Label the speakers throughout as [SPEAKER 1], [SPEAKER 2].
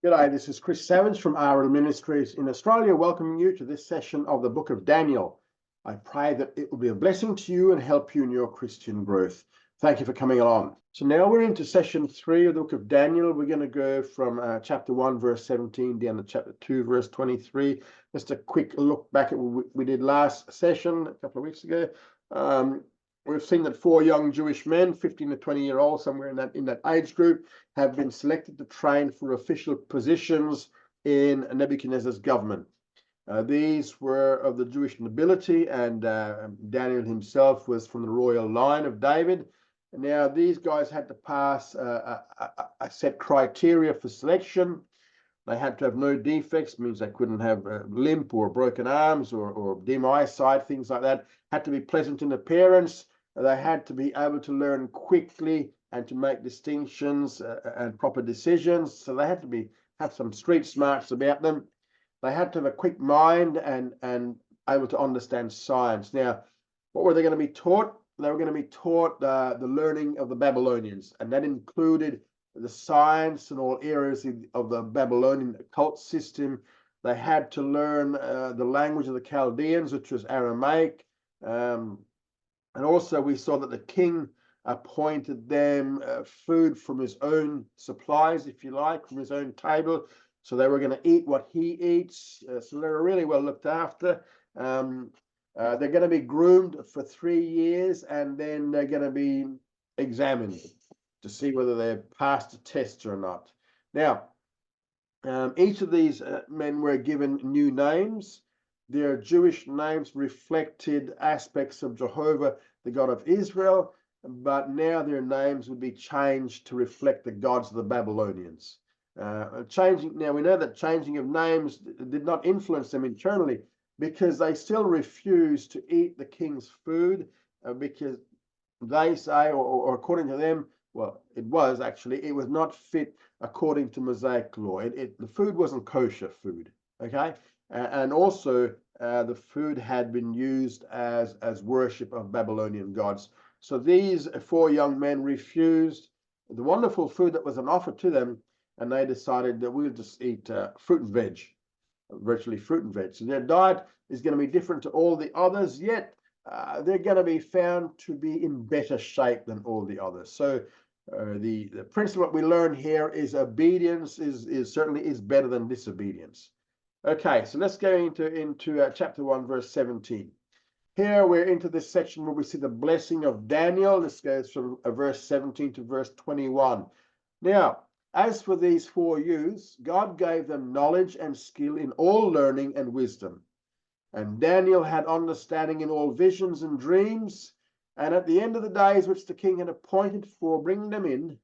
[SPEAKER 1] G'day, this is Chris Savage from RL Ministries in Australia, welcoming you to this session of the Book of Daniel. I pray that it will be a blessing to you and help you in your Christian growth. Thank you for coming along. So now we're into session 3 of the Book of Daniel. We're going to go from chapter 1, verse 17 down to chapter 2, verse 23. Just a quick look back at what we did last session a couple of weeks ago. We've seen that 4 young Jewish men, 15 to 20-year-olds, somewhere in that age group, have been selected to train for official positions in Nebuchadnezzar's government. These were of the Jewish nobility, and Daniel himself was from the royal line of David. And now these guys had to pass a set criteria for selection. They had to have no defects, means they couldn't have limp or broken arms or dim eyesight, things like that. Had to be pleasant in appearance. They had to be able to learn quickly and to make distinctions and proper decisions. So they had to have some street smarts about them. They had to have a quick mind and able to understand science. Now, what were they going to be taught? They were going to be taught the learning of the Babylonians, and that included the science and all areas of the Babylonian occult system. They had to learn the language of the Chaldeans, which was Aramaic. And also we saw that the king appointed them food from his own supplies, if you like, from his own table. So they were going to eat what he eats. So they were really well looked after. They're going to be groomed for 3 years, and then they're going to be examined to see whether they've passed a test or not. Now, each of these men were given new names. Their Jewish names reflected aspects of Jehovah, the God of Israel, but now their names would be changed to reflect the gods of the Babylonians. Now we know that changing of names did not influence them internally, because they still refused to eat the king's food, because they say, or according to them, well, it was not fit according to Mosaic law. The food wasn't kosher food, okay? And also the food had been used as worship of Babylonian gods. So these 4 young men refused the wonderful food that was an offer to them, and they decided that we'll just eat fruit and veg, virtually fruit and veg. So their diet is going to be different to all the others, yet they're going to be found to be in better shape than all the others. So the principle that we learn here is obedience is certainly better than disobedience. Okay, so let's go into chapter 1, verse 17. Here we're into this section where we see the blessing of Daniel. This goes from verse 17 to verse 21. Now, as for these 4 youths, God gave them knowledge and skill in all learning and wisdom. And Daniel had understanding in all visions and dreams. And at the end of the days which the king had appointed for bringing them in,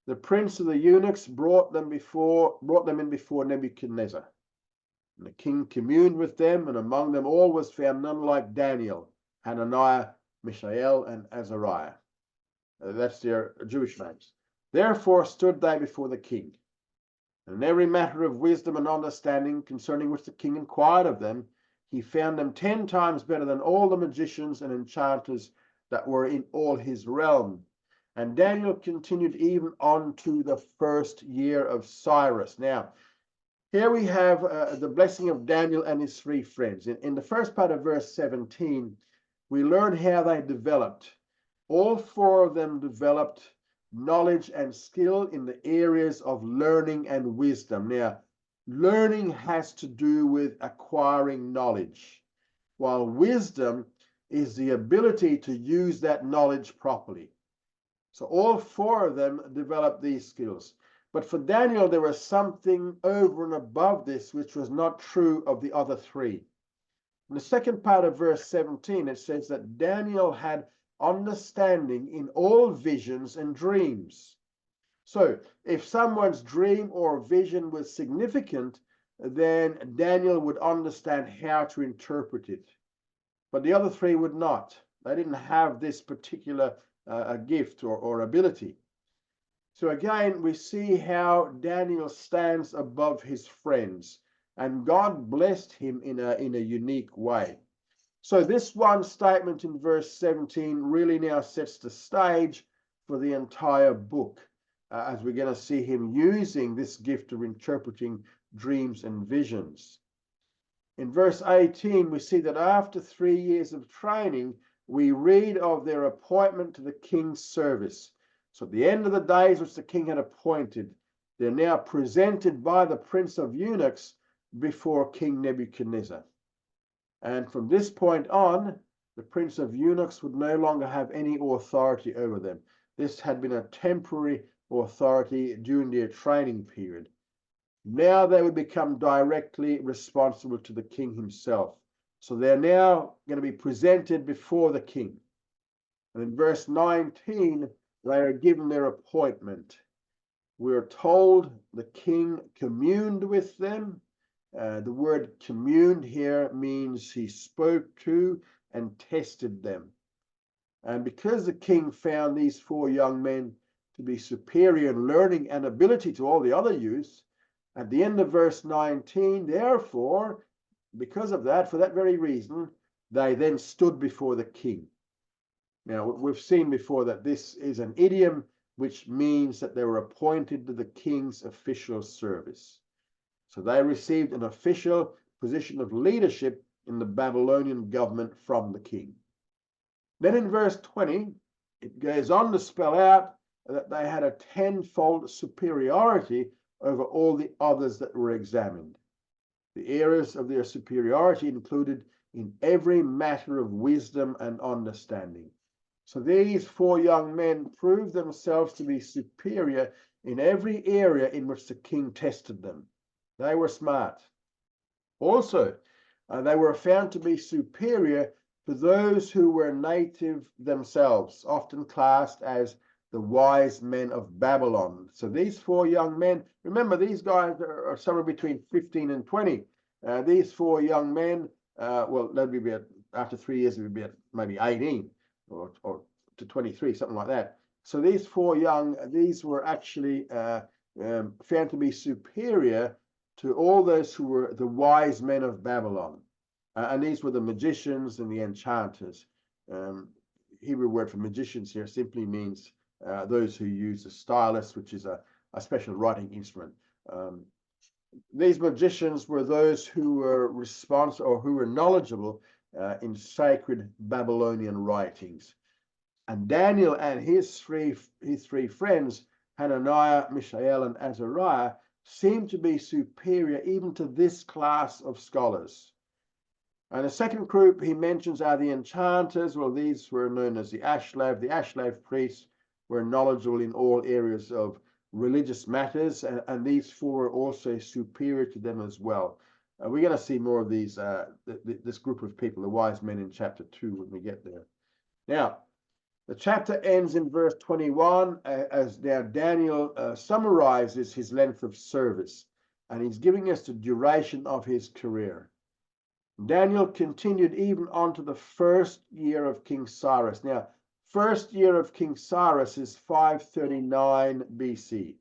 [SPEAKER 1] the prince of the eunuchs brought them in before Nebuchadnezzar. And the king communed with them, and among them all was found none like Daniel, Hananiah, Mishael, and Azariah. That's their Jewish names. Therefore stood they before the king. And in every matter of wisdom and understanding concerning which the king inquired of them, he found them 10 times better than all the magicians and enchanters that were in all his realm. And Daniel continued even on to the 1st year of Cyrus. Now, here we have the blessing of Daniel and his 3 friends. In the first part of verse 17, we learn how they developed. All 4 of them developed knowledge and skill in the areas of learning and wisdom. Now, learning has to do with acquiring knowledge, while wisdom is the ability to use that knowledge properly. So all 4 of them developed these skills. But for Daniel, there was something over and above this which was not true of the other 3. In the second part of verse 17, it says that Daniel had understanding in all visions and dreams. So if someone's dream or vision was significant, then Daniel would understand how to interpret it. But the other 3 would not. They didn't have this particular gift or ability. So again, we see how Daniel stands above his friends, and God blessed him in a unique way. So this one statement in verse 17 really now sets the stage for the entire book. as we're going to see him using this gift of interpreting dreams and visions. In verse 18, we see that after 3 years of training, we read of their appointment to the king's service. So at the end of the days which the king had appointed, they're now presented by the prince of eunuchs before King Nebuchadnezzar. And from this point on, the prince of eunuchs would no longer have any authority over them. This had been a temporary authority during their training period. Now they would become directly responsible to the king himself. So they're now going to be presented before the king. And in verse 19, they are given their appointment. We're told the king communed with them. The word communed here means he spoke to and tested them. And because the king found these 4 young men to be superior in learning and ability to all the other youths, at the end of verse 19, therefore, because of that, for that very reason, they then stood before the king. Now, we've seen before that this is an idiom which means that they were appointed to the king's official service. So they received an official position of leadership in the Babylonian government from the king. Then in verse 20, it goes on to spell out that they had a 10-fold superiority over all the others that were examined. The areas of their superiority included in every matter of wisdom and understanding. So these 4 young men proved themselves to be superior in every area in which the king tested them. They were smart. Also, they were found to be superior to those who were native themselves, often classed as the wise men of Babylon. So these 4 young men, remember these guys are somewhere between 15 and 20. These 4 young men, well, they'd be about, after 3 years, it would be maybe 18 or to 23, something like that. So these 4 these were actually found to be superior to all those who were the wise men of Babylon. And these were the magicians and the enchanters. Hebrew word for magicians here simply means those who use a stylus, which is a special writing instrument. These magicians were those who were responsible or who were knowledgeable in sacred Babylonian writings. And Daniel and his three friends, Hananiah, Mishael, and Azariah, seem to be superior even to this class of scholars. And the second group he mentions are the enchanters. Well, these were known as the Ashlav. The Ashlav priests were knowledgeable in all areas of religious matters, and these 4 are also superior to them as well. We're going to see more of these this group of people, the wise men, in chapter 2 when we get there. Now, the chapter ends in verse 21 as now Daniel summarizes his length of service, and he's giving us the duration of his career. Daniel continued even on to the 1st year of King Cyrus. Now, 1st year of King Cyrus is 539 BC.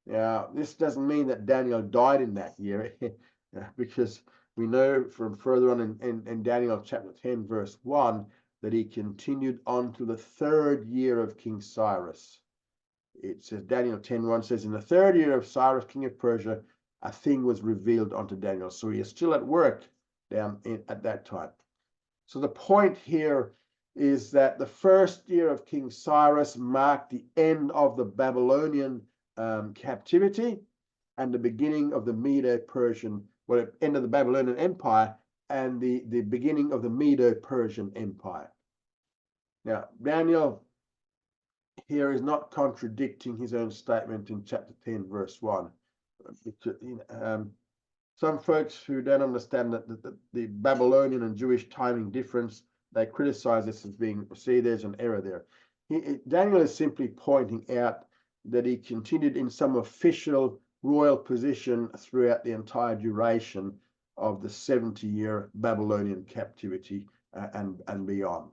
[SPEAKER 1] Now, this doesn't mean that Daniel died in that year, because we know from further on in Daniel chapter 10, verse 1, that he continued on to the 3rd year of King Cyrus. It says, Daniel 10:1 says, in the 3rd year of Cyrus, king of Persia, a thing was revealed unto Daniel. So he is still at work at that time. So the point here is that the 1st year of King Cyrus marked the end of the Babylonian captivity and the beginning of the Medo-Persian, well, end of the Babylonian Empire and the beginning of the Medo-Persian Empire. Now, Daniel here is not contradicting his own statement in chapter 10, verse 1. Some folks who don't understand that the Babylonian and Jewish timing difference, they criticize this as being, see, there's an error there. Daniel is simply pointing out that he continued in some official royal position throughout the entire duration of the 70-year Babylonian captivity and beyond.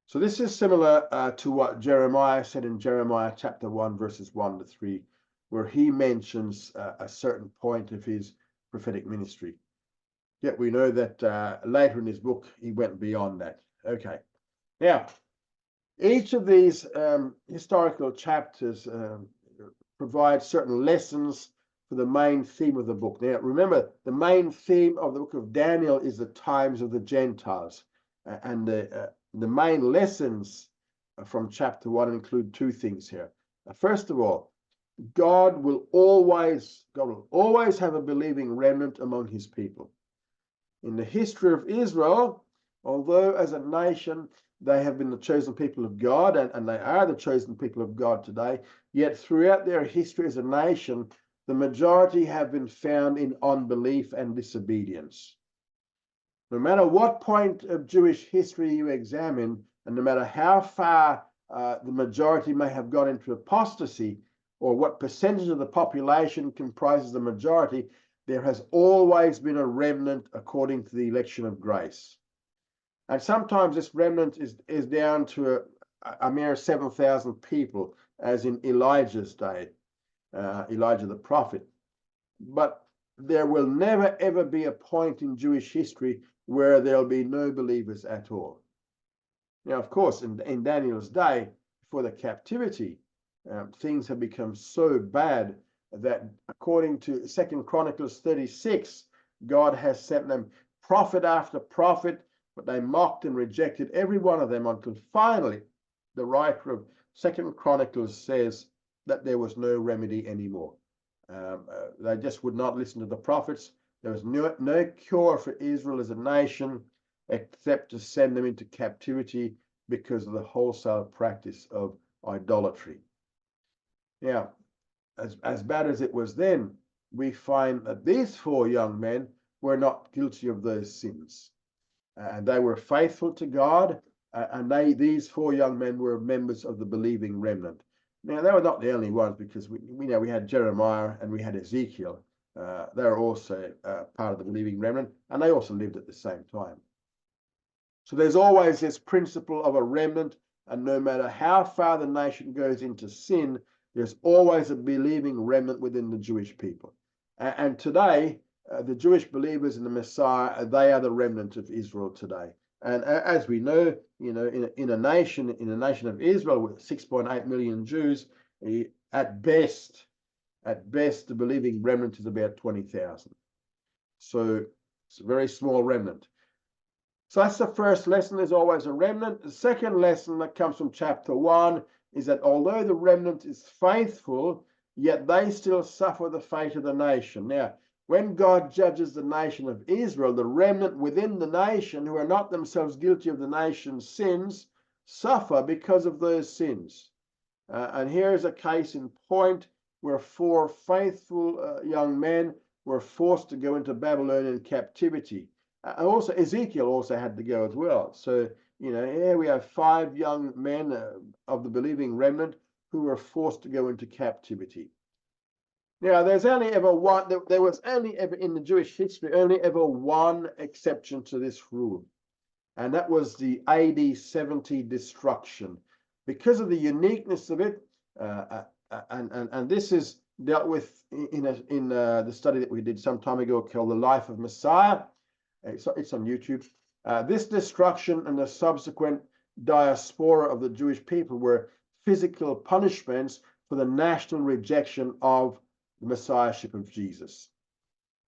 [SPEAKER 1] So this is similar to what Jeremiah said in Jeremiah chapter 1, verses 1 to 3, where he mentions a certain point of his prophetic ministry. Yet we know that later in his book, he went beyond that. Okay. Now, each of these historical chapters provides certain lessons for the main theme of the book. Now, remember, the main theme of the book of Daniel is the times of the Gentiles. And the main lessons from chapter 1 include two things here. First of all, God will always have a believing remnant among his people. In the history of Israel, although as a nation they have been the chosen people of God, and they are the chosen people of God today, yet throughout their history as a nation, the majority have been found in unbelief and disobedience. No matter what point of Jewish history you examine, and no matter how far the majority may have gone into apostasy, or what percentage of the population comprises the majority, there has always been a remnant according to the election of grace. And sometimes this remnant is down to a mere 7,000 people, as in Elijah's day, Elijah the prophet. But there will never ever be a point in Jewish history where there'll be no believers at all. Now, of course, in Daniel's day, before the captivity, things have become so bad that according to 2 Chronicles 36, God has sent them prophet after prophet, but they mocked and rejected every one of them until finally the writer of 2 Chronicles says that there was no remedy anymore. They just would not listen to the prophets. There was no cure for Israel as a nation except to send them into captivity because of the wholesale practice of idolatry. Now, as bad as it was then, we find that these four young men were not guilty of those sins. And they were faithful to God, and these four young men were members of the believing remnant. Now, they were not the only ones, because we know we had Jeremiah and we had Ezekiel. They were also part of the believing remnant, and they also lived at the same time. So there's always this principle of a remnant, and no matter how far the nation goes into sin, there's always a believing remnant within the Jewish people. And today, the Jewish believers in the Messiah, they are the remnant of Israel today. And as we know, in a nation of Israel with 6.8 million Jews, at best, the believing remnant is about 20,000. So it's a very small remnant. So that's the first lesson. There's always a remnant. The second lesson that comes from chapter 1 is that although the remnant is faithful, yet they still suffer the fate of the nation. Now, when God judges the nation of Israel, the remnant within the nation who are not themselves guilty of the nation's sins suffer because of those sins. And here is a case in point where four faithful young men were forced to go into Babylonian captivity. Also, Ezekiel also had to go as well. So, here we have 5 young men of the believing remnant who were forced to go into captivity. Now, there was only ever in the Jewish history, only ever one exception to this rule. And that was the AD 70 destruction. Because of the uniqueness of it, and this is dealt with in the study that we did some time ago called The Life of Messiah. It's on YouTube. This destruction and the subsequent diaspora of the Jewish people were physical punishments for the national rejection of the Messiahship of Jesus.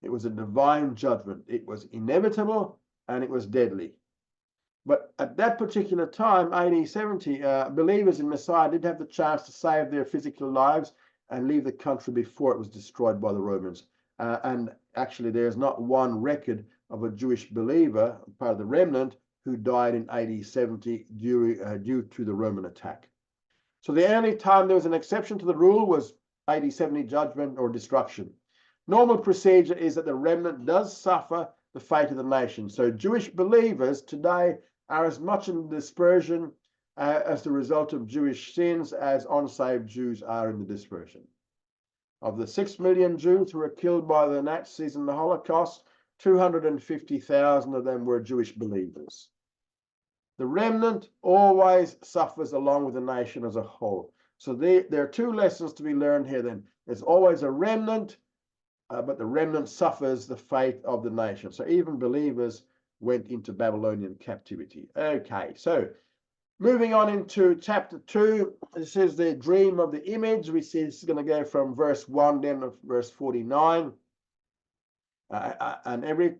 [SPEAKER 1] It was a divine judgment. It was inevitable and it was deadly. But at that particular time, AD 70, believers in Messiah did have the chance to save their physical lives and leave the country before it was destroyed by the Romans. And actually, there's not one record of a Jewish believer, part of the remnant, who died in AD 70 due to the Roman attack. So the only time there was an exception to the rule was AD 70 judgment or destruction. Normal procedure is that the remnant does suffer the fate of the nation. So Jewish believers today are as much in dispersion as the result of Jewish sins as unsaved Jews are in the dispersion. Of the 6 million Jews who were killed by the Nazis in the Holocaust, 250,000 of them were Jewish believers. The remnant always suffers along with the nation as a whole. So there are 2 lessons to be learned here then. There's always a remnant, but the remnant suffers the fate of the nation. So even believers went into Babylonian captivity. Okay, so Moving on into chapter 2, this is the dream of the image. We see this is going to go from verse 1 down to verse 49. And every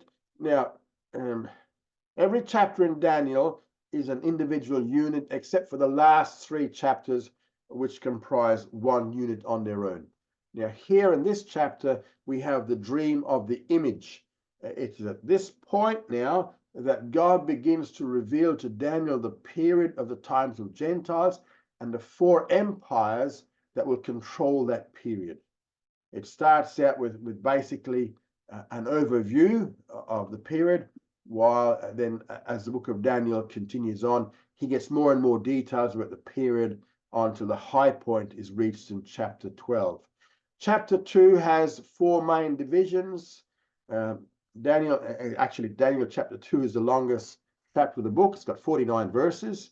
[SPEAKER 1] chapter in Daniel is an individual unit, except for the last 3 chapters, which comprise one unit on their own. Now, here in this chapter, we have the dream of the image. It's at this point now that God begins to reveal to Daniel the period of the times of Gentiles and the 4 empires that will control that period. It starts out with basically an overview of the period, while then as the book of Daniel continues on, he gets more and more details about the period until the high point is reached in chapter 12. Chapter 2 has 4 main divisions. Daniel chapter 2 is the longest chapter of the book. It's got 49 verses.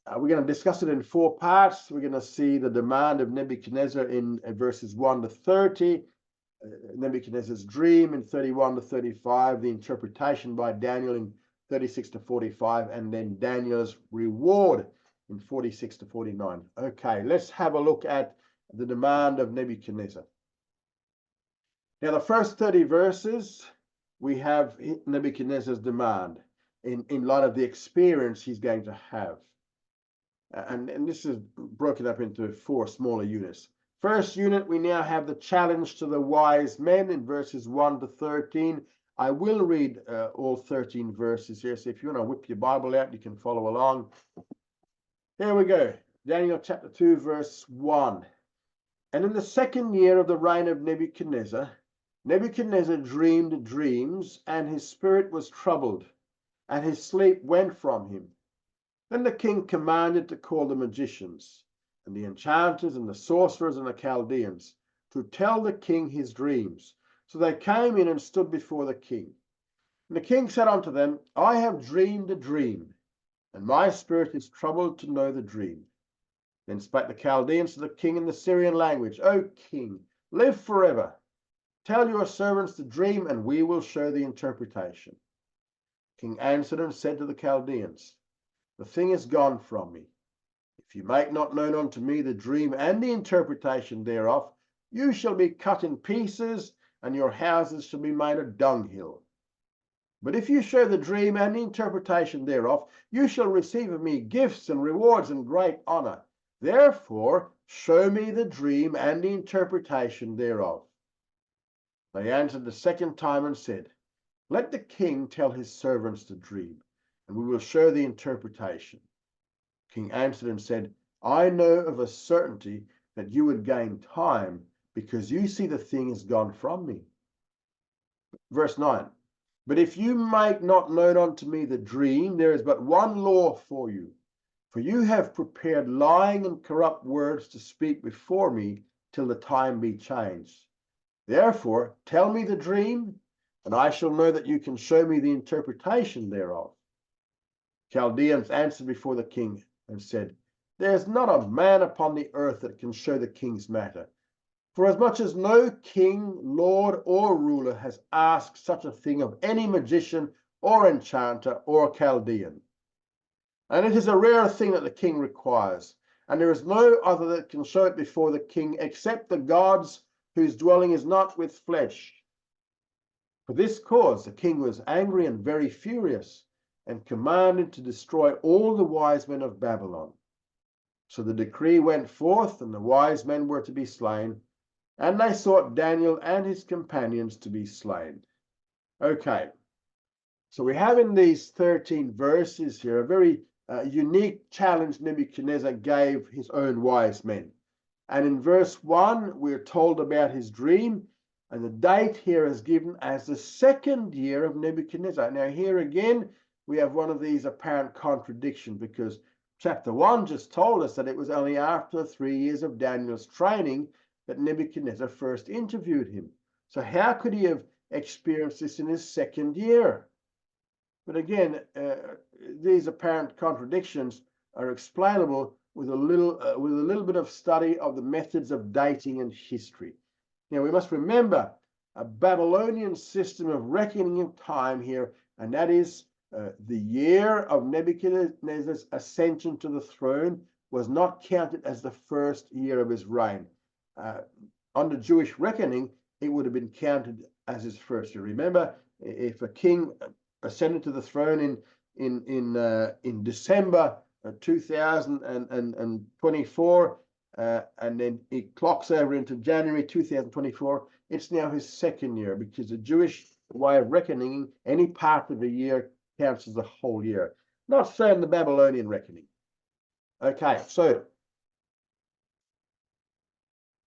[SPEAKER 1] We're going to discuss it in 4 parts. We're going to see the demand of Nebuchadnezzar in verses 1 to 30, Nebuchadnezzar's dream in 31 to 35, the interpretation by Daniel in 36 to 45, and then Daniel's reward in 46 to 49. Okay, let's have a look at the demand of Nebuchadnezzar. Now, the first 30 verses, we have Nebuchadnezzar's demand in light of the experience he's going to have. And this is broken up into 4 smaller units. First unit, we now have the challenge to the wise men in verses 1 to 13. I will read all 13 verses here, so if you want to whip your Bible out, you can follow along. Here we go. Daniel chapter 2, verse 1. And in the 2nd year of the reign of Nebuchadnezzar, Nebuchadnezzar dreamed dreams, and his spirit was troubled, and his sleep went from him. Then the king commanded to call the magicians, and the enchanters, and the sorcerers, and the Chaldeans, to tell the king his dreams. So they came in and stood before the king. And the king said unto them, I have dreamed a dream, and my spirit is troubled to know the dream. Then spake the Chaldeans to the king in the Syrian language, O king, live forever. Tell your servants the dream, and we will show the interpretation. The king answered and said to the Chaldeans, the thing is gone from me. If you make not known unto me the dream and the interpretation thereof, you shall be cut in pieces, and your houses shall be made a dunghill. But if you show the dream and the interpretation thereof, you shall receive of me gifts and rewards and great honor. Therefore, show me the dream and the interpretation thereof. They answered the 2nd time and said, let the king tell his servants the dream, and we will show the interpretation. The king answered and said, I know of a certainty that you would gain time, because you see the thing is gone from me. Verse 9. But if you make not known unto me the dream, there is but one law for you. For you have prepared lying and corrupt words to speak before me till the time be changed. Therefore, tell me the dream, and I shall know that you can show me the interpretation thereof. Chaldeans answered before the king and said, there is not a man upon the earth that can show the king's matter. For as much as no king, lord, or ruler has asked such a thing of any magician or enchanter or Chaldean. And it is a rare thing that the king requires, and there is no other that can show it before the king except the gods whose dwelling is not with flesh. For this cause the king was angry and very furious, and commanded to destroy all the wise men of Babylon. So the decree went forth, and the wise men were to be slain, and they sought Daniel and his companions to be slain. Okay, so we have in these 13 verses here a very unique challenge Nebuchadnezzar gave his own wise men. And in verse 1, we're told about his dream, and the date here is given as the 2nd year of Nebuchadnezzar. Now here again, we have one of these apparent contradictions, because chapter 1 just told us that it was only after 3 years of Daniel's training that Nebuchadnezzar first interviewed him. So how could he have experienced this in his 2nd year? But again, these apparent contradictions are explainable with a little bit of study of the methods of dating and history. Now we must remember a Babylonian system of reckoning of time here, and that is The year of Nebuchadnezzar's ascension to the throne was not counted as the first year of his reign. Under Jewish reckoning, it would have been counted as his first year. Remember, if a king ascended to the throne in December 2024, and then it clocks over into January 2024, it's now his second year, because the Jewish way of reckoning, any part of the year counts as a whole year. Not so in the Babylonian reckoning. Okay, so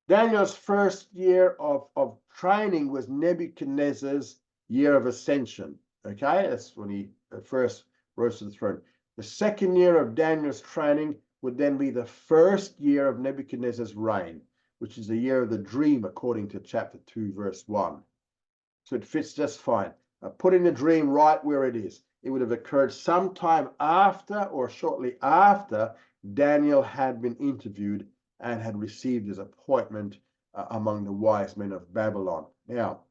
[SPEAKER 1] Daniel's first year of training was Nebuchadnezzar's year of ascension. Okay, that's when he first rose to the throne. The second year of Daniel's training would then be the first year of Nebuchadnezzar's reign, which is the year of the dream, according to chapter 2, verse 1. So it fits just fine. Putting the dream right where it is. It would have occurred sometime after or shortly after Daniel had been interviewed and had received his appointment among the wise men of Babylon. Now,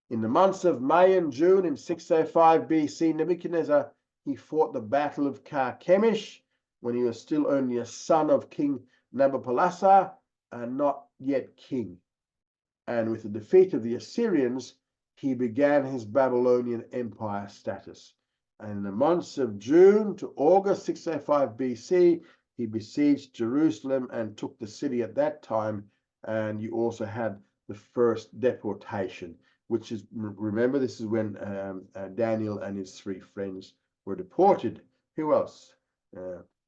[SPEAKER 1] in the months of May and June in 605 BC, Nebuchadnezzar, he fought the Battle of Carchemish when he was still only a son of King Nabopolassar and not yet king. And with the defeat of the Assyrians, he began his Babylonian Empire status. And in the months of June to August 605 BC, he besieged Jerusalem and took the city at that time. And you also had the first deportation, which is, remember, this is when Daniel and his three friends were deported. Who else?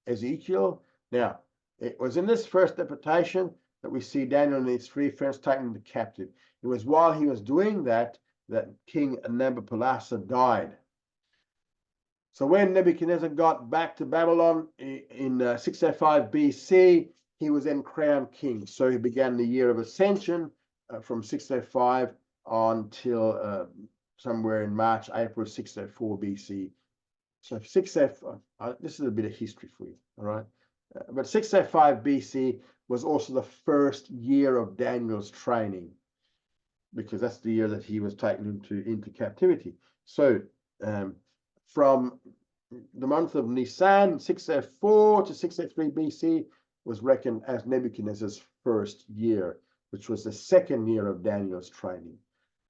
[SPEAKER 1] Ezekiel. Now, it was in this first deportation that we see Daniel and his three friends taken into captive. It was while he was doing that King Nabopolassar died. So when Nebuchadnezzar got back to Babylon in 605 BC, he was then crowned king. So he began the year of ascension from 605 until somewhere in March, April 604 BC. So 605, this is a bit of history for you, all right? But 605 BC was also the first year of Daniel's training, because that's the year that he was taken into captivity. So from the month of Nisan, 604 to 603 BC, was reckoned as Nebuchadnezzar's first year, which was the second year of Daniel's training.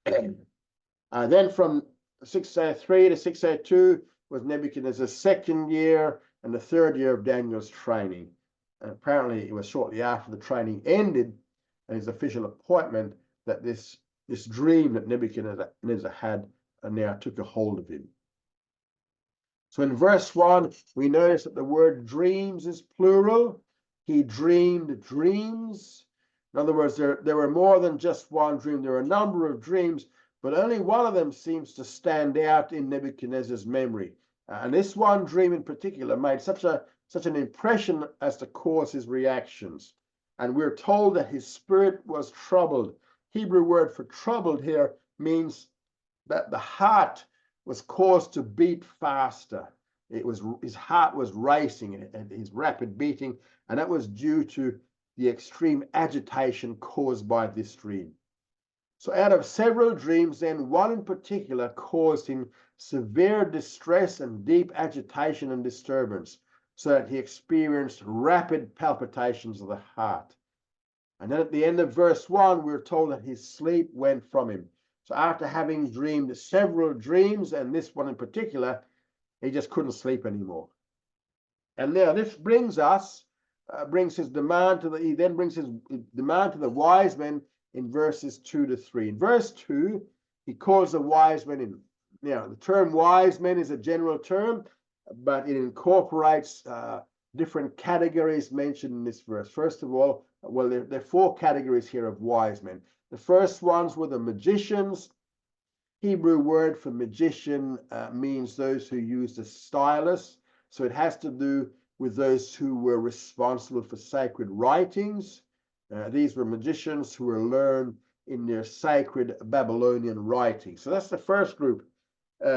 [SPEAKER 1] Then from 603 to 602 was Nebuchadnezzar's second year and the third year of Daniel's training. And apparently it was shortly after the training ended and his official appointment that this dream that Nebuchadnezzar had now took a hold of him. So in verse 1, we notice that the word dreams is plural. He dreamed dreams. In other words, there were more than just one dream. There were a number of dreams, but only one of them seems to stand out in Nebuchadnezzar's memory. And this one dream in particular made such an impression as to cause his reactions. And we're told that his spirit was troubled. Hebrew word for troubled here means that the heart was caused to beat faster. His heart was racing and his rapid beating, and that was due to the extreme agitation caused by this dream. So out of several dreams, then one in particular caused him severe distress and deep agitation and disturbance, so that he experienced rapid palpitations of the heart. And then at the end of verse 1, we're told that his sleep went from him. So after having dreamed several dreams, and this one in particular, he just couldn't sleep anymore. And now this brings his demand to the wise men in verses 2 to 3. In verse 2, he calls the wise men in. Now, the term wise men is a general term, but it incorporates different categories mentioned in this verse. First of all, well, there are four categories here of wise men. The first ones were the magicians. Hebrew word for magician means those who use the stylus. So it has to do with those who were responsible for sacred writings. These were magicians who were learned in their sacred Babylonian writings. So that's the first group.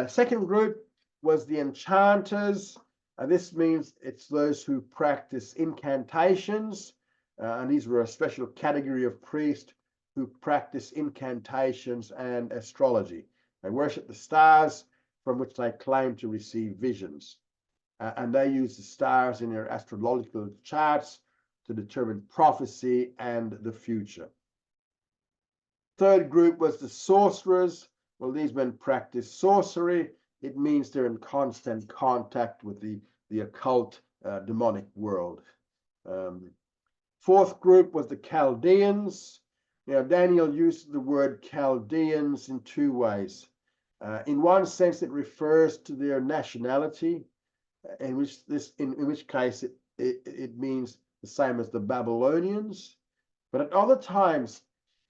[SPEAKER 1] Second group was the enchanters. This means it's those who practice incantations. And these were a special category of priest who practice incantations and astrology. They worship the stars from which they claim to receive visions. And they use the stars in their astrological charts to determine prophecy and the future. Third group was the sorcerers. Well, these men practice sorcery. It means they're in constant contact with the occult, demonic world. Fourth group was the Chaldeans. Now, Daniel uses the word Chaldeans in two ways. In one sense, it refers to their nationality, in which case it means the same as the Babylonians. But at other times,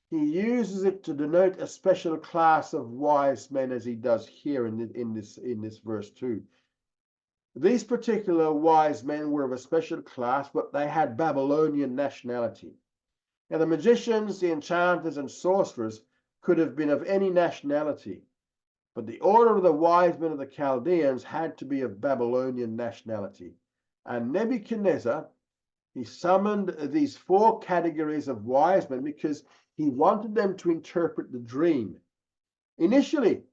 [SPEAKER 1] he uses it to denote a special class of wise men, as he does here in this verse 2. These particular wise men were of a special class, but they had Babylonian nationality. Now, the magicians, the enchanters, and sorcerers could have been of any nationality, but the order of the wise men of the Chaldeans had to be of Babylonian nationality. And Nebuchadnezzar, he summoned these four categories of wise men because he wanted them to interpret the dream. Initially,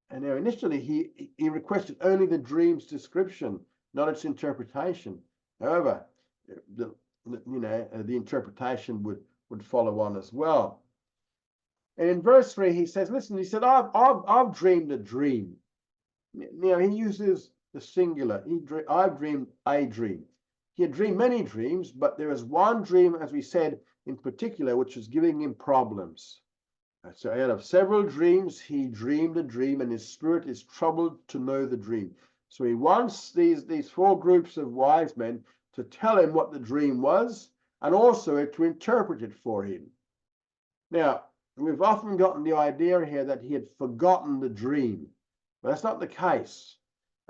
[SPEAKER 1] he requested only the dream's description, not its interpretation. However, the interpretation would follow on as well. And in verse 3, he says, listen, he said, I've dreamed a dream. Now, he uses the singular. I've dreamed a dream. He had dreamed many dreams, but there was one dream, as we said, in particular, which was giving him problems. So out of several dreams, he dreamed a dream, and his spirit is troubled to know the dream. So he wants these four groups of wise men to tell him what the dream was, and also to interpret it for him. Now, we've often gotten the idea here that he had forgotten the dream. But that's not the case.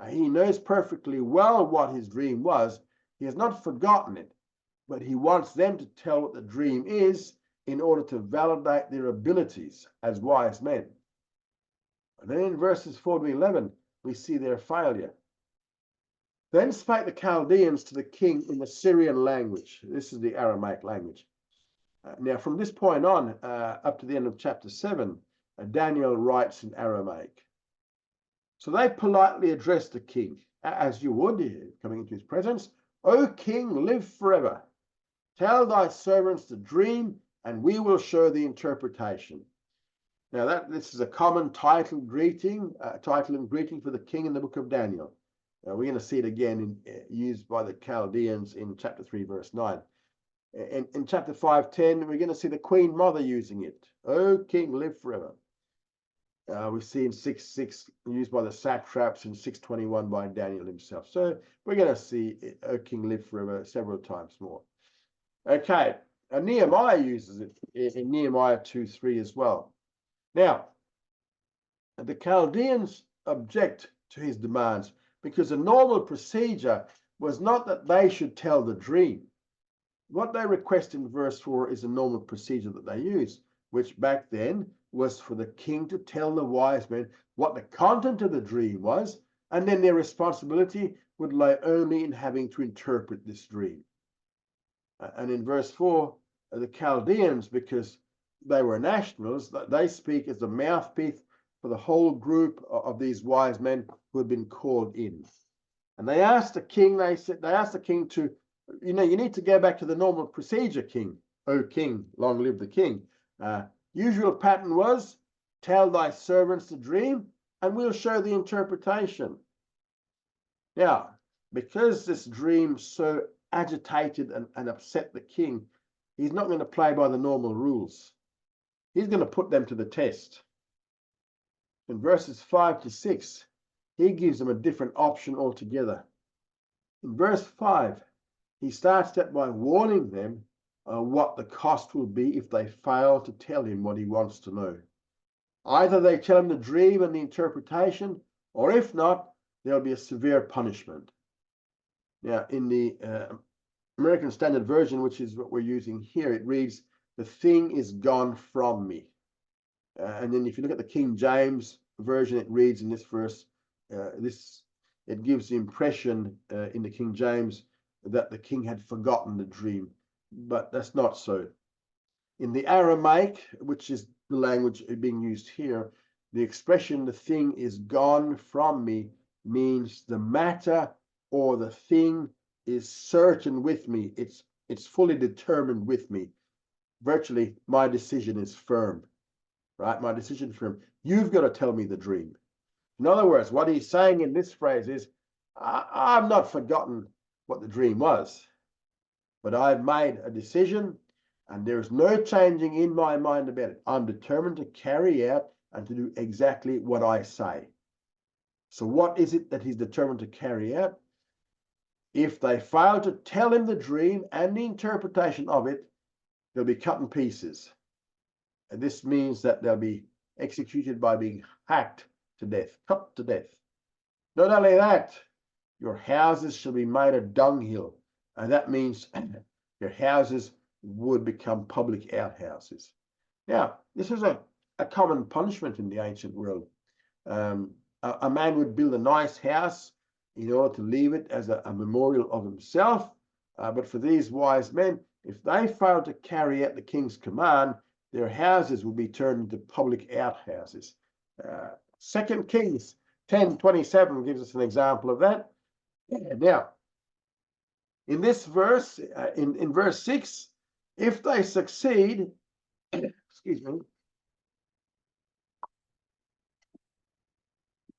[SPEAKER 1] He knows perfectly well what his dream was. He has not forgotten it, but he wants them to tell what the dream is in order to validate their abilities as wise men. And then in verses 4 to 11, we see their failure. Then spake the Chaldeans to the king in the Syrian language. This is the Aramaic language. Now, from this point on, up to the end of chapter 7, Daniel writes in Aramaic. So they politely addressed the king, as you would, coming into his presence. O king, live forever. Tell thy servants the dream, and we will show the interpretation. Now, this is a common title and greeting for the king in the book of Daniel. We're going to see it again used by the Chaldeans in chapter 3, verse 9. In chapter 5:10, we're going to see the Queen Mother using it. O king, live forever. We see in 6:6 used by the satraps, in 6:21 by Daniel himself. So we're going to see O king, live forever several times more. Okay, and Nehemiah uses it in Nehemiah 2:3 as well. Now, the Chaldeans object to his demands because the normal procedure was not that they should tell the dream. What they request in verse 4 is a normal procedure that they use, which back then was for the king to tell the wise men what the content of the dream was, and then their responsibility would lie only in having to interpret this dream. And in verse 4, the Chaldeans, because they were nationals, they speak as the mouthpiece for the whole group of these wise men who had been called in. And they asked the king, to, you need to go back to the normal procedure, king. O king, long live the king. Usual pattern was, tell thy servants the dream, and we'll show the interpretation. Now, because this dream so agitated and upset the king, he's not going to play by the normal rules. He's going to put them to the test. In verses 5 to 6, he gives them a different option altogether. In verse 5, he starts that by warning them what the cost will be if they fail to tell him what he wants to know. Either they tell him the dream and the interpretation, or if not, there'll be a severe punishment. Now, in the American Standard Version, which is what we're using here, it reads, the thing is gone from me. And then if you look at the King James Version, it reads in this verse, it gives the impression in the King James that the king had forgotten the dream, but that's not so. In the Aramaic, which is the language being used here, The expression "the thing is gone from me" means the matter or the thing is certain with me. It's fully determined with me. Virtually, my decision is firm, right? My decision is firm. You've got to tell me the dream. In other words, what he's saying in this phrase is, I've not forgotten what the dream was, but I've made a decision and there's no changing in my mind about it. I'm determined to carry out and to do exactly what I say. So what is it that he's determined to carry out? If they fail to tell him the dream and the interpretation of it, they'll be cut in pieces. And this means that they'll be executed by being hacked to death, cut to death. Not only that, your houses shall be made a dunghill. And that means your houses would become public outhouses. Now, this is a common punishment in the ancient world. A man would build a nice house in order to leave it as a memorial of himself. But for these wise men, if they failed to carry out the king's command, their houses would be turned into public outhouses. 2 Kings 10:27 gives us an example of that. Now, in this verse, in verse 6, if they succeed, excuse me,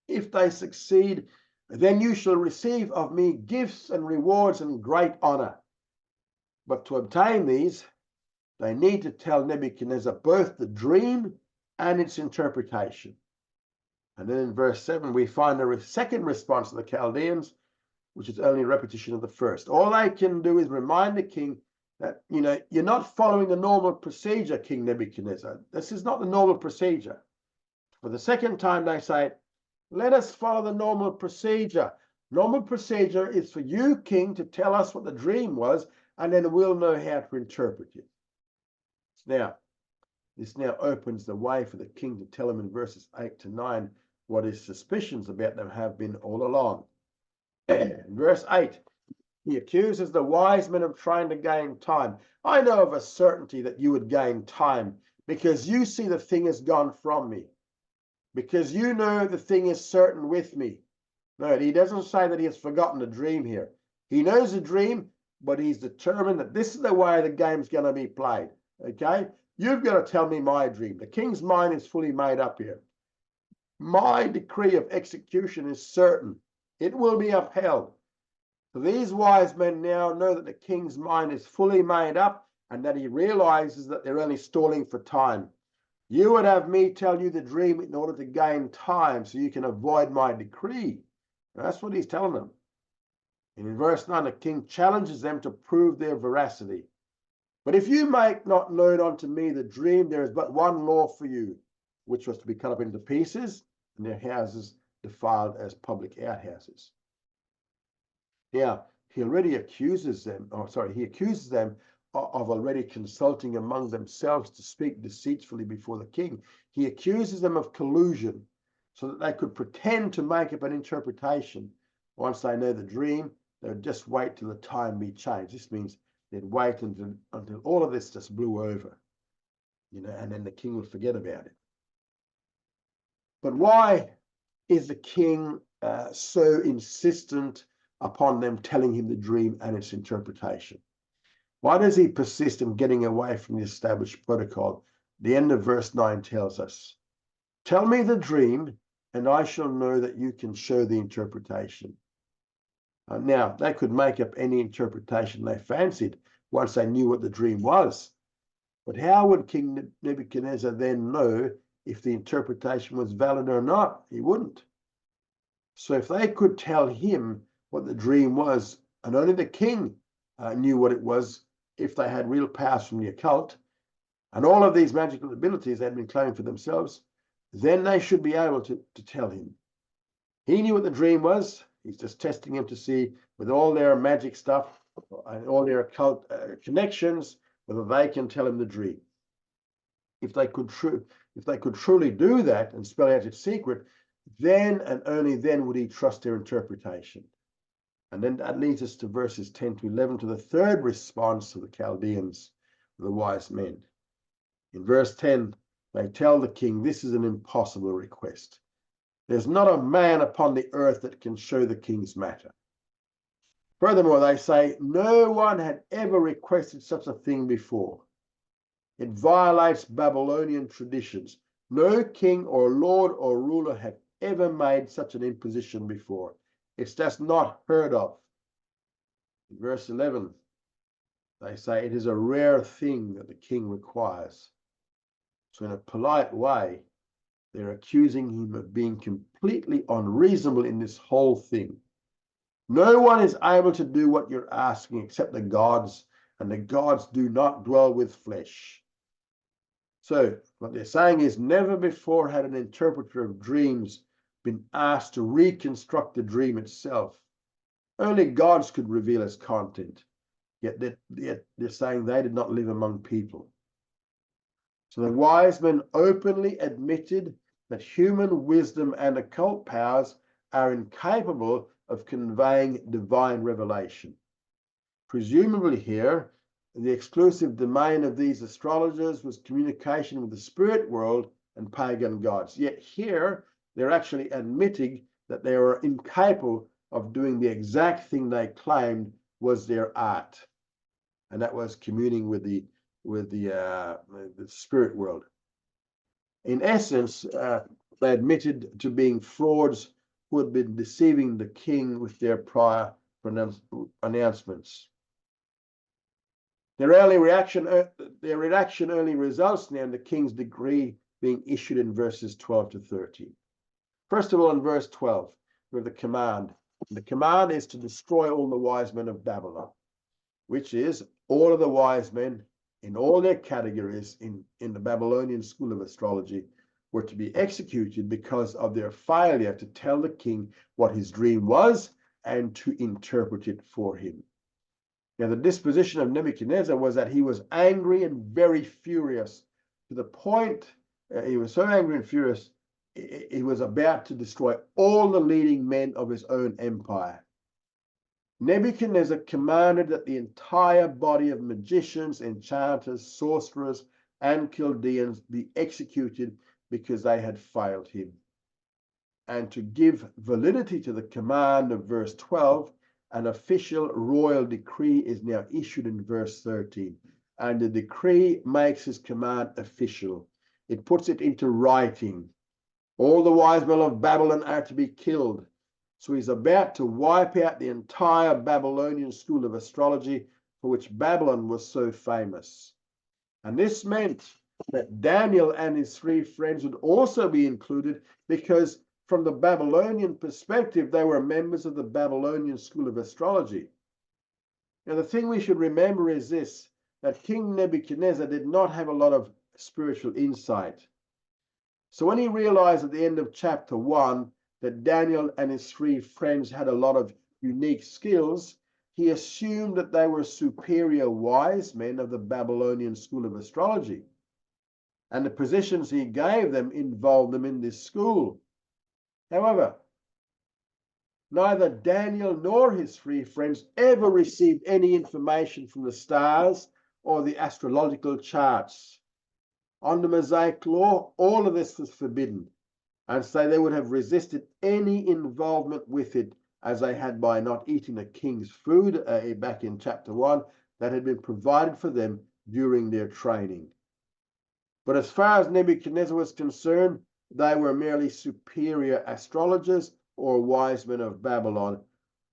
[SPEAKER 1] if they succeed, then you shall receive of me gifts and rewards and great honor. But to obtain these, they need to tell Nebuchadnezzar both the dream and its interpretation. And then in verse 7, we find a second response of the Chaldeans, which is only a repetition of the first. All they can do is remind the king that, you're not following the normal procedure, King Nebuchadnezzar. This is not the normal procedure. For the second time, they say, let us follow the normal procedure. Normal procedure is for you, king, to tell us what the dream was, and then we'll know how to interpret it. Now, this now opens the way for the king to tell him in verses 8 to 9 what his suspicions about them have been all along. In verse 8, he accuses the wise men of trying to gain time. I know of a certainty that you would gain time because you see the thing has gone from me, because you know the thing is certain with me. No, he doesn't say that he has forgotten the dream here. He knows the dream, but he's determined that this is the way the game's going to be played. Okay? You've got to tell me my dream. The king's mind is fully made up here. My decree of execution is certain. It will be upheld. So these wise men now know that the king's mind is fully made up and that he realizes that they're only stalling for time. You would have me tell you the dream in order to gain time so you can avoid my decree. That's what he's telling them. And in verse 9, the king challenges them to prove their veracity. But if you make not known unto me the dream, there is but one law for you, which was to be cut up into pieces, and their houses defiled as public outhouses. Now, he accuses them of already consulting among themselves to speak deceitfully before the king. He accuses them of collusion so that they could pretend to make up an interpretation. Once they know the dream, they would just wait till the time be changed. This means they'd wait until all of this just blew over, and then the king would forget about it. But why is the king so insistent upon them telling him the dream and its interpretation? Why does he persist in getting away from the established protocol? The end of verse 9 tells us, tell me the dream, and I shall know that you can show the interpretation. Now, they could make up any interpretation they fancied once they knew what the dream was. But how would King Nebuchadnezzar then know if the interpretation was valid or not? He wouldn't. So if they could tell him what the dream was, and only the king knew what it was, if they had real powers from the occult, and all of these magical abilities they had been claiming for themselves, then they should be able to tell him. He knew what the dream was. He's just testing him to see, with all their magic stuff and all their occult connections, whether they can tell him the dream. If they could truly do that and spell out its secret, then and only then would he trust their interpretation. And then that leads us to verses 10 to 11, to the third response to the Chaldeans, the wise men. In verse 10, They tell the king this is an impossible request. There's not a man upon the earth that can show the king's matter. Furthermore, they say no one had ever requested such a thing before. It violates Babylonian traditions. No king or lord or ruler had ever made such an imposition before. It's just not heard of. In verse 11, they say it is a rare thing that the king requires. So in a polite way, they're accusing him of being completely unreasonable in this whole thing. No one is able to do what you're asking except the gods, and the gods do not dwell with flesh. So what they're saying is never before had an interpreter of dreams been asked to reconstruct the dream itself. Only gods could reveal its content, yet they're saying they did not live among people. So the wise men openly admitted that human wisdom and occult powers are incapable of conveying divine revelation. Presumably here, the exclusive domain of these astrologers was communication with the spirit world and pagan gods. Yet here, they're actually admitting that they were incapable of doing the exact thing they claimed was their art, and that was communing with the spirit world. In essence, they admitted to being frauds who had been deceiving the king with their prior announcements. Their reaction only results now in the king's decree being issued in verses 12 to 13. First of all, in verse 12, we have the command. The command is to destroy all the wise men of Babylon, which is all of the wise men in all their categories in the Babylonian school of astrology were to be executed because of their failure to tell the king what his dream was and to interpret it for him. Now, the disposition of Nebuchadnezzar was that he was angry and very furious, to the point he was so angry and furious, he was about to destroy all the leading men of his own empire. Nebuchadnezzar commanded that the entire body of magicians, enchanters, sorcerers, and Chaldeans be executed because they had failed him. And to give validity to the command of verse 12, an official royal decree is now issued in verse 13. And the decree makes his command official. It puts it into writing. All the wise men of Babylon are to be killed. So he's about to wipe out the entire Babylonian school of astrology for which Babylon was so famous. And this meant that Daniel and his three friends would also be included because from the Babylonian perspective, they were members of the Babylonian school of astrology. Now, the thing we should remember is this, that King Nebuchadnezzar did not have a lot of spiritual insight. So when he realized at the end of chapter 1 that Daniel and his three friends had a lot of unique skills, he assumed that they were superior wise men of the Babylonian school of astrology. And the positions he gave them involved them in this school. However, neither Daniel nor his three friends ever received any information from the stars or the astrological charts. Under Mosaic law, all of this was forbidden, and so they would have resisted any involvement with it, as they had by not eating the king's food back in chapter 1 that had been provided for them during their training. But as far as Nebuchadnezzar was concerned, they were merely superior astrologers or wise men of Babylon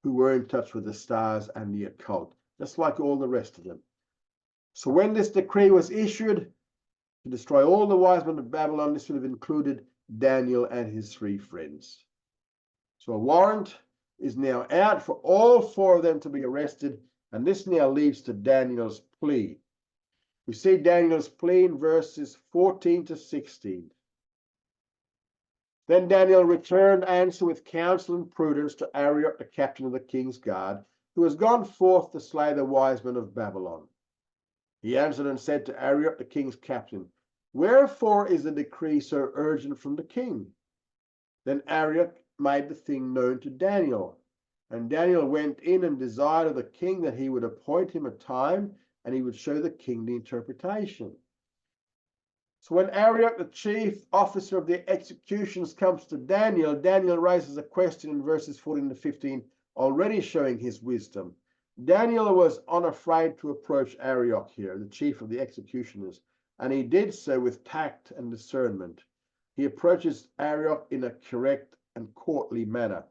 [SPEAKER 1] who were in touch with the stars and the occult, just like all the rest of them. So when this decree was issued to destroy all the wise men of Babylon, this would have included Daniel and his three friends. So a warrant is now out for all four of them to be arrested, and this now leads to Daniel's plea. We see Daniel's plea in verses 14 to 16. Then Daniel returned answer with counsel and prudence to Arioch, the captain of the king's guard, who has gone forth to slay the wise men of Babylon. He answered and said to Arioch, the king's captain, "Wherefore is the decree so urgent from the king?" Then Arioch made the thing known to Daniel. And Daniel went in and desired of the king that he would appoint him a time, and he would show the king the interpretation. So when Arioch, the chief officer of the executions, comes to Daniel, Daniel raises a question in verses 14 to 15, already showing his wisdom. Daniel was unafraid to approach Arioch here, the chief of the executioners, and he did so with tact and discernment. He approaches Arioch in a correct and courtly manner.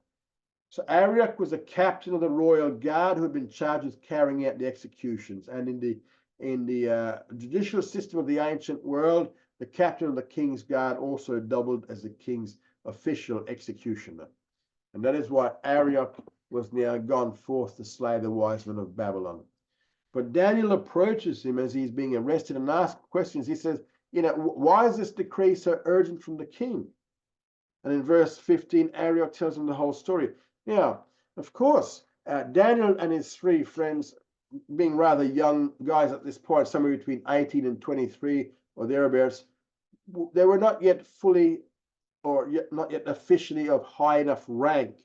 [SPEAKER 1] So Arioch was a captain of the royal guard who had been charged with carrying out the executions. And in the judicial system of the ancient world, the captain of the king's guard also doubled as the king's official executioner. And that is why Arioch was now gone forth to slay the wise men of Babylon. But Daniel approaches him as he's being arrested and asks questions. He says, why is this decree so urgent from the king? And in verse 15, Arioch tells him the whole story. Now, of course, Daniel and his three friends, being rather young guys at this point, somewhere between 18 and 23 or thereabouts, they were not yet fully or not yet officially of high enough rank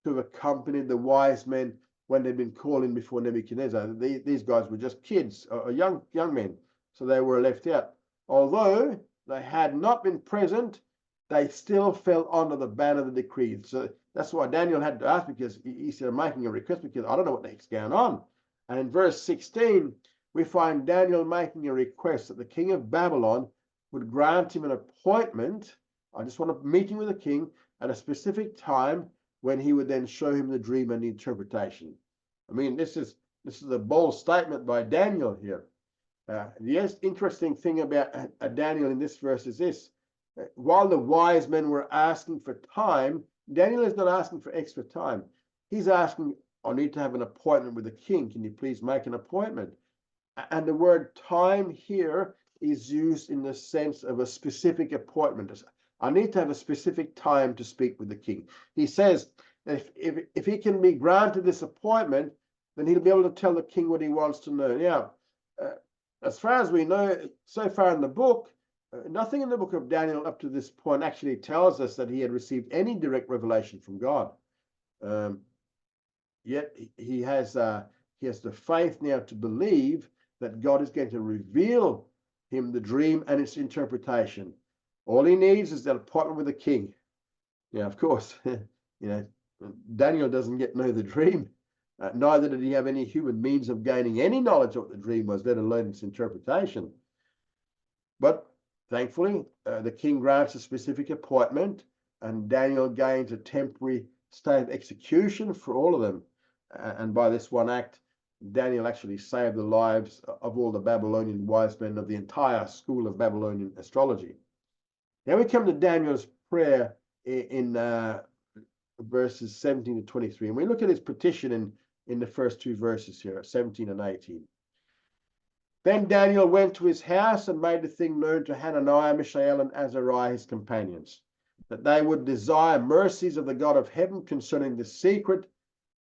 [SPEAKER 1] to have accompanied the wise men when they'd been called in before Nebuchadnezzar. These guys were just kids or young men, so they were left out. Although they had not been present, they still fell under the ban of the decree. So that's why Daniel had to ask, because he started making a request, because I don't know what the heck's going on. And in verse 16, we find Daniel making a request that the king of Babylon would grant him an appointment. I just want a meeting with the king at a specific time when he would then show him the dream and the interpretation. I mean, this is a bold statement by Daniel here. The interesting thing about Daniel in this verse is this. While the wise men were asking for time, Daniel is not asking for extra time. He's asking, I need to have an appointment with the king. Can you please make an appointment? And the word time here is used in the sense of a specific appointment. I need to have a specific time to speak with the king. He says if he can be granted this appointment, then he'll be able to tell the king what he wants to know. Now, as far as we know, so far in the book, nothing in the book of Daniel up to this point actually tells us that he had received any direct revelation from God. Yet he has the faith now to believe that God is going to reveal him the dream and its interpretation. All he needs is that appointment with the king. Now, of course, Daniel doesn't know the dream. Neither did he have any human means of gaining any knowledge of what the dream was, let alone its interpretation. But thankfully, the king grants a specific appointment, and Daniel gains a temporary state of execution for all of them. And by this one act, Daniel actually saved the lives of all the Babylonian wise men of the entire school of Babylonian astrology. Now we come to Daniel's prayer in verses 17 to 23, and we look at his petition in the first two verses here, 17 and 18. Then Daniel went to his house and made the thing known to Hananiah, Mishael, and Azariah, his companions, that they would desire mercies of the God of heaven concerning the secret,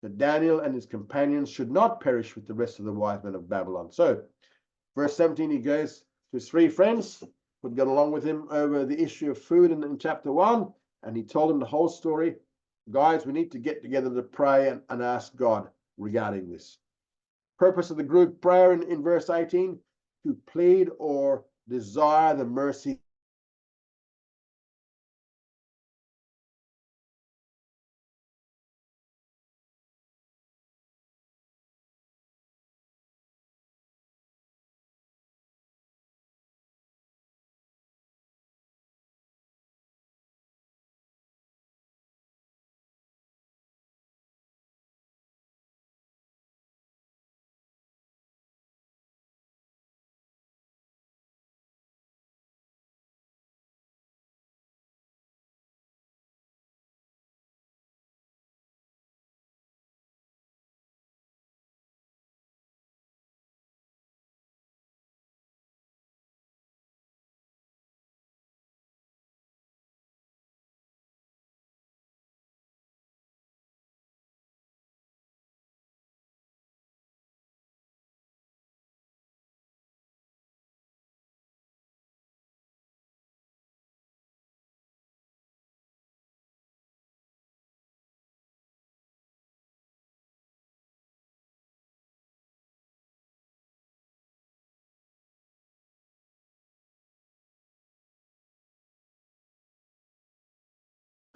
[SPEAKER 1] that Daniel and his companions should not perish with the rest of the wise men of Babylon. So, verse 17, he goes to his three friends who had gone along with him over the issue of food in chapter 1, and he told them the whole story. Guys, we need to get together to pray and ask God regarding this. Purpose of the group prayer in verse 18, to plead or desire the mercy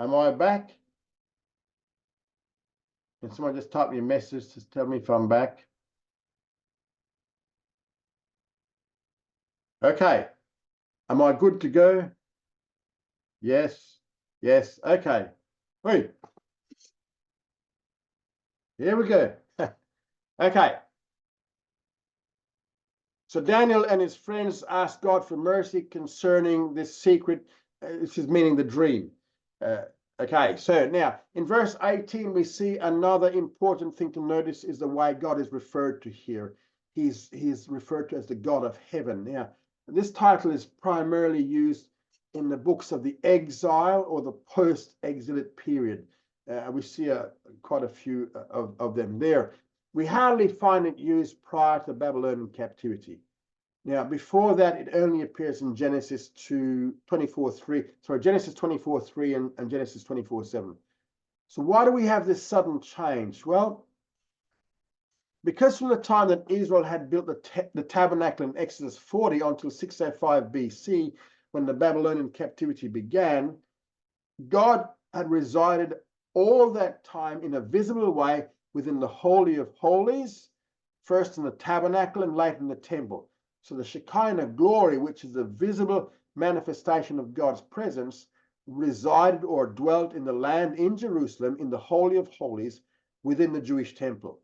[SPEAKER 1] Am I back? Can someone just type me a message to tell me if I'm back? Okay. Am I good to go? Yes. Yes. Okay. Wait. Here we go. Okay. So Daniel and his friends asked God for mercy concerning this secret. This is meaning the dream. Okay, so now in verse 18, we see another important thing to notice is the way God is referred to here. He's referred to as the God of heaven. Now, this title is primarily used in the books of the exile or the post-exilic period. We see quite a few of them there. We hardly find it used prior to Babylonian captivity. Now, before that, it only appears in Genesis 24:3. Genesis 24:3 and Genesis 24:7. So why do we have this sudden change? Well, because from the time that Israel had built the tabernacle in Exodus 40 until 605 BC, when the Babylonian captivity began, God had resided all that time in a visible way within the Holy of Holies, first in the tabernacle and later in the temple. So the Shekinah glory, which is the visible manifestation of God's presence, resided or dwelt in the land in Jerusalem in the Holy of Holies within the Jewish temple.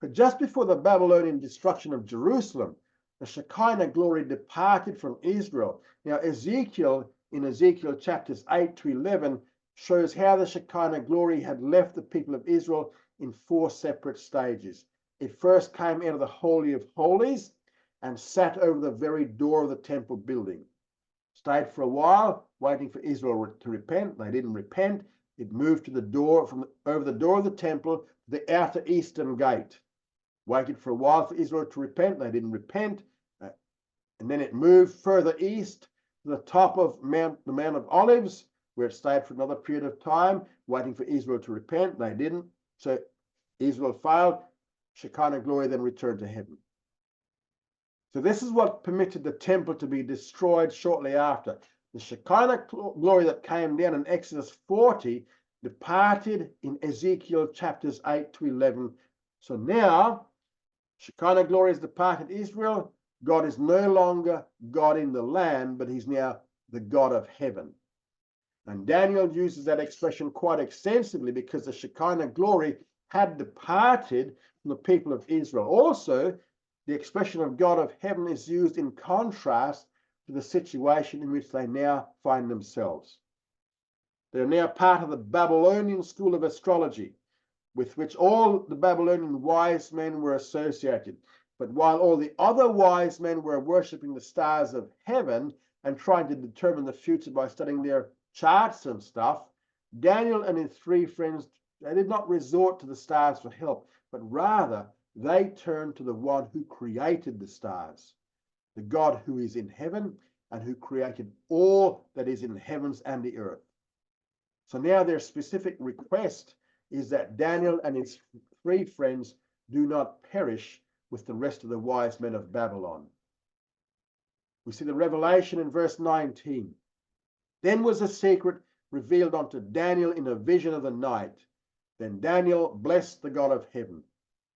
[SPEAKER 1] But just before the Babylonian destruction of Jerusalem, the Shekinah glory departed from Israel. Now, Ezekiel, in Ezekiel chapters 8 to 11, shows how the Shekinah glory had left the people of Israel in 4 separate stages. It first came out of the Holy of Holies and sat over the very door of the temple building. Stayed for a while, waiting for Israel to repent. They didn't repent. It moved to the door, over the door of the temple, to the outer eastern gate. Waited for a while for Israel to repent. They didn't repent. And then it moved further east to the top of the Mount of Olives, where it stayed for another period of time, waiting for Israel to repent. They didn't. So Israel failed. Shekinah glory then returned to heaven. So this is what permitted the temple to be destroyed shortly after. The Shekinah glory that came down in Exodus 40 departed in Ezekiel chapters 8 to 11. So now, Shekinah glory has departed Israel. God is no longer God in the land, but he's now the God of heaven. And Daniel uses that expression quite extensively because the Shekinah glory had departed from the people of Israel. Also, the expression of God of heaven is used in contrast to the situation in which they now find themselves. They are now part of the Babylonian school of astrology, with which all the Babylonian wise men were associated. But while all the other wise men were worshipping the stars of heaven and trying to determine the future by studying their charts and stuff, Daniel and his 3 friends, they did not resort to the stars for help, but rather they turned to the one who created the stars, the God who is in heaven and who created all that is in the heavens and the earth. So now their specific request is that Daniel and his 3 friends do not perish with the rest of the wise men of Babylon. We see the revelation in verse 19. Then was a secret revealed unto Daniel in a vision of the night. Then Daniel blessed the God of heaven.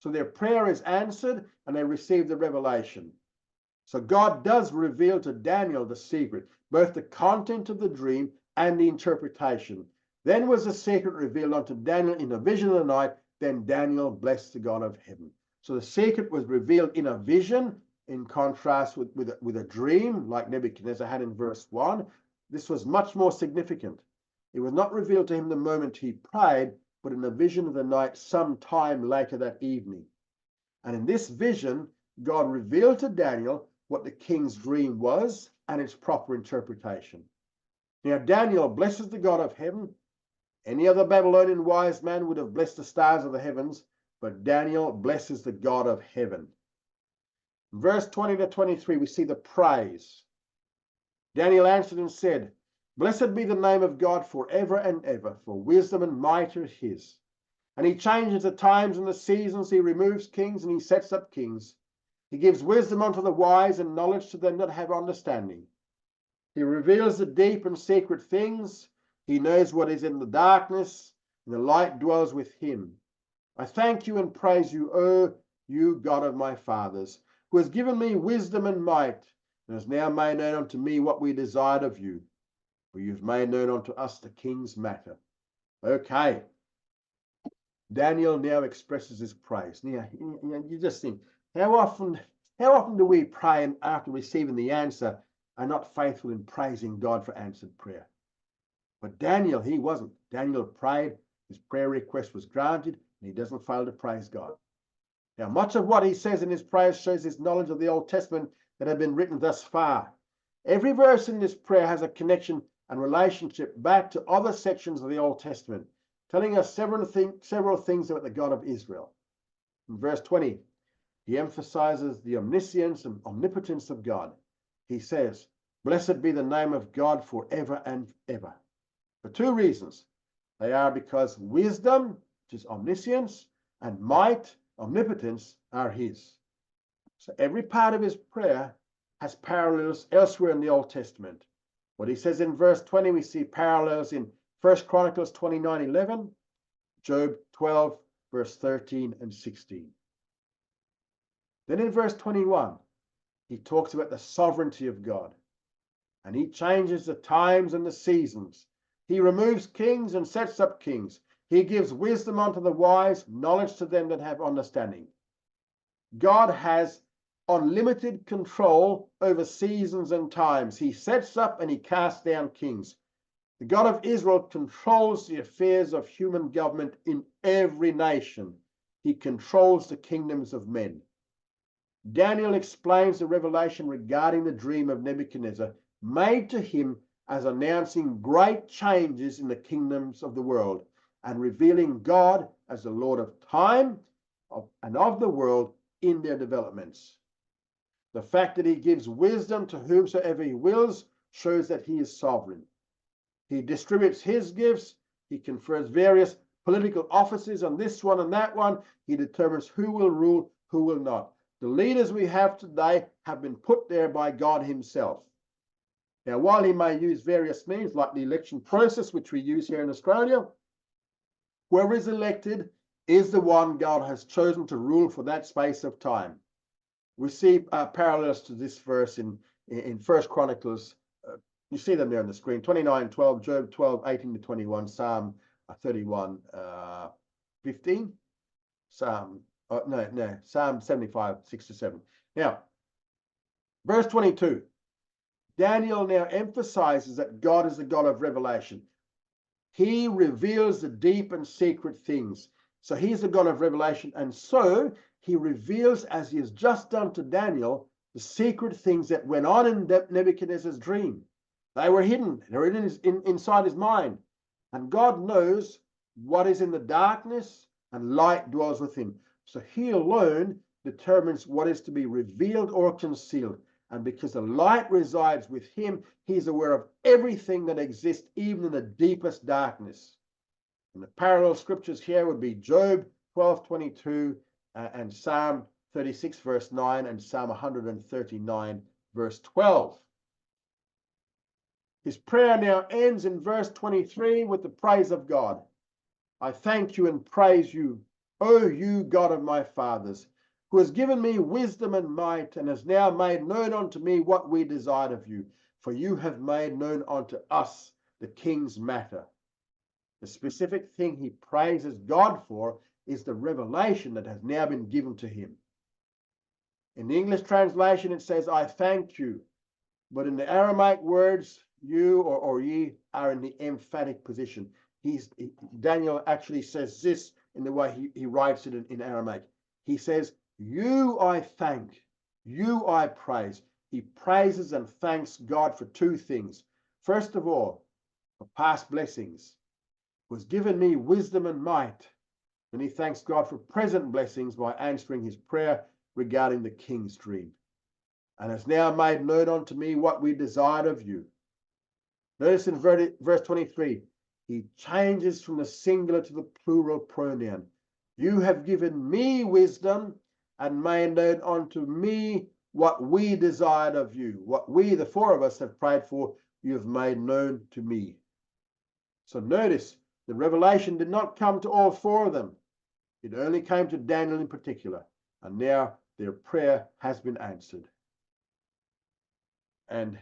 [SPEAKER 1] So their prayer is answered and they receive the revelation. So God does reveal to Daniel the secret, both the content of the dream and the interpretation. Then was the secret revealed unto Daniel in a vision of the night. Then Daniel blessed the God of heaven. So the secret was revealed in a vision, in contrast with a dream, like Nebuchadnezzar had in verse 1. This was much more significant. It was not revealed to him the moment he prayed, but in a vision of the night some time later that evening. And in this vision, God revealed to Daniel what the king's dream was and its proper interpretation. Now Daniel blesses the God of heaven. Any other Babylonian wise man would have blessed the stars of the heavens, but Daniel blesses the God of heaven. In verse 20 to 23, we see the praise. Daniel answered and said, Blessed be the name of God forever and ever, for wisdom and might are his. And he changes the times and the seasons, he removes kings and he sets up kings. He gives wisdom unto the wise and knowledge to them that have understanding. He reveals the deep and secret things. He knows what is in the darkness, and the light dwells with him. I thank you and praise you, O you God of my fathers, who has given me wisdom and might, and has now made known unto me what we desired of you. For you've made known unto us the king's matter. Okay. Daniel now expresses his praise. Now, you just think, how often do we pray and after receiving the answer are not faithful in praising God for answered prayer? But Daniel, he wasn't. Daniel prayed, his prayer request was granted, and he doesn't fail to praise God. Now, much of what he says in his prayers shows his knowledge of the Old Testament that had been written thus far. Every verse in this prayer has a connection and relationship back to other sections of the Old Testament, telling us several things about the God of Israel. In verse 20, he emphasizes the omniscience and omnipotence of God. He says, "Blessed be the name of God forever and ever." For two reasons. They are because wisdom, which is omniscience, and might, omnipotence, are his. So every part of his prayer has parallels elsewhere in the Old Testament. What he says in verse 20, we see parallels in 1 Chronicles 29:11, Job 12, verse 13 and 16. Then in verse 21, he talks about the sovereignty of God, and he changes the times and the seasons. He removes kings and sets up kings. He gives wisdom unto the wise, knowledge to them that have understanding. God has unlimited control over seasons and times. He sets up and he casts down kings. The God of Israel controls the affairs of human government in every nation. He controls the kingdoms of men. Daniel explains the revelation regarding the dream of Nebuchadnezzar made to him as announcing great changes in the kingdoms of the world and revealing God as the Lord of time and of the world in their developments. The fact that he gives wisdom to whomsoever he wills shows that he is sovereign. He distributes his gifts. He confers various political offices on this one and that one. He determines who will rule, who will not. The leaders we have today have been put there by God himself. Now, while he may use various means like the election process, which we use here in Australia, whoever is elected is the one God has chosen to rule for that space of time. We see parallels to this verse in 1 Chronicles. You see them there on the screen, 29:12, Job 12:18-21, Psalm 31:15, Psalm 75:6-7. Now, verse 22. Daniel now emphasizes that God is the God of revelation. He reveals the deep and secret things. So he's the God of revelation. And so he reveals, as he has just done to Daniel, the secret things that went on in Nebuchadnezzar's dream. They were hidden. They were inside his mind. And God knows what is in the darkness, and light dwells with him. So he alone determines what is to be revealed or concealed. And because the light resides with him, he's aware of everything that exists, even in the deepest darkness. And the parallel scriptures here would be Job 12:22 and Psalm 36, verse 9, and Psalm 139, verse 12. His prayer now ends in verse 23 with the praise of God. I thank you and praise you, O you God of my fathers, who has given me wisdom and might, and has now made known unto me what we desired of you. For you have made known unto us the king's matter. The specific thing he praises God for is the revelation that has now been given to him. In the English translation, it says, I thank you. But in the Aramaic words, you or ye are in the emphatic position. Daniel actually says this in the way he writes it in Aramaic. He says, you I thank, you I praise. He praises and thanks God for two things. First of all, for past blessings. Who has given me wisdom and might. And he thanks God for present blessings by answering his prayer regarding the king's dream. And has now made known unto me what we desired of you. Notice in verse 23, he changes from the singular to the plural pronoun. You have given me wisdom and made known unto me what we desired of you. What we, the four of us, have prayed for, you have made known to me. So notice the revelation did not come to all four of them. It only came to Daniel in particular. And now their prayer has been answered. And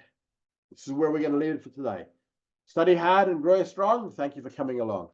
[SPEAKER 1] this is where we're going to leave it for today. Study hard and grow strong. Thank you for coming along.